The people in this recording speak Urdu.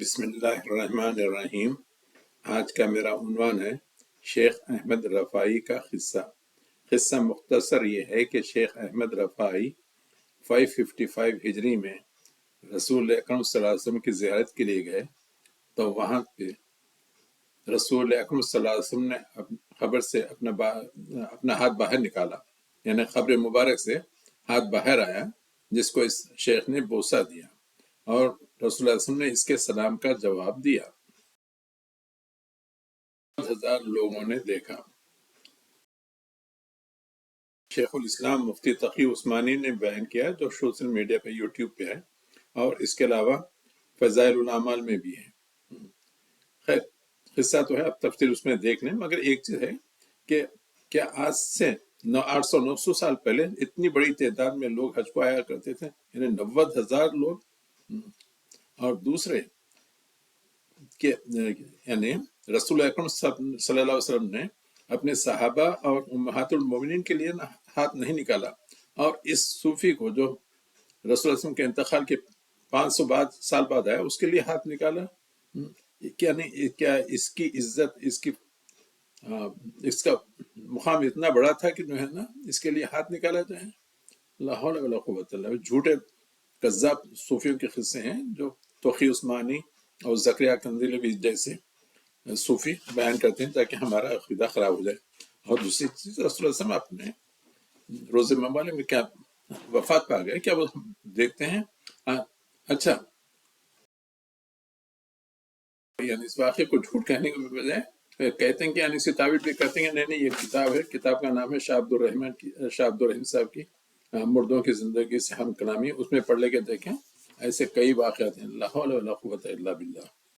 بسم اللہ الرحمن الرحیم۔ آج کا میرا عنوان ہے شیخ احمد رفاعی کا قصہ مختصر یہ ہے کہ شیخ احمد رفاعی 555 ہجری میں رسول اکرم صلی اللہ علیہ وسلم کی زیارت کے لیے گئے تو وہاں پہ رسول اکرم صلی اللہ علیہ وسلم نے قبر سے اپنا ہاتھ باہر نکالا، یعنی قبر مبارک سے ہاتھ باہر آیا، جس کو اس شیخ نے بوسہ دیا اور رسول اللہ صلی اللہ علیہ وسلم نے اس کے سلام کا جواب دیا۔ 1000 لوگوں نے دیکھا۔ شیخ الاسلام مفتی تقی عثمانی نے بیان کیا، جو سوشل میڈیا پہ یوٹیوب پہ ہے، اور اس کے علاوہ فضائل الاعمال میں بھی ہے۔ خیر، قصہ تو ہے، اب تفصیل اس میں دیکھ لیں، مگر ایک چیز ہے کہ کیا آج سے 800-900 سال پہلے اتنی بڑی تعداد میں لوگ حج کو آیا کرتے تھے، یعنی 90,000 لوگ۔ اور دوسرے کہ یعنی رسول اکرم صلی اللہ علیہ وسلم نے اپنے صحابہ اور امہات المومنین کے لیے ہاتھ نہیں نکالا، اور اس صوفی کو جو رسول اللہ علیہ وسلم کے انتقال کے 500 سال بعد آیا، اس کے لیے ہاتھ نکالا۔ کیا اس کی عزت، اس کا مقام اتنا بڑا تھا کہ جو ہے نا اس کے لیے ہاتھ نکالا جائے؟ لا حول ولا قوت الا باللہ۔ جھوٹے کذاب صوفیوں کے قصے ہیں جو توقی عثمانی اور زکریا قندیلوی جیسے صوفی بیان کرتے ہیں تاکہ ہمارا عقیدہ خراب ہو جائے۔ اور دوسری چیز، رسول اللہ صلی اللہ علیہ وسلم اپنے روز مبارک میں کیا وفات پا گئے، کیا وہ دیکھتے ہیں؟ اچھا، یعنی اس واقعے کو جھوٹ کہنے کے بجائے کہتے ہیں کہ یعنی اسی تعبیر بھی کرتے ہیں کہ نہیں یہ کتاب ہے، کتاب کا نام ہے شاہ عبدالرحیم صاحب کی مردوں کی زندگی سے ہم کلامی، اس میں پڑھ لے کے دیکھیں، ایسے کئی واقعات ہیں۔ لا حول ولا قوت الا باللہ۔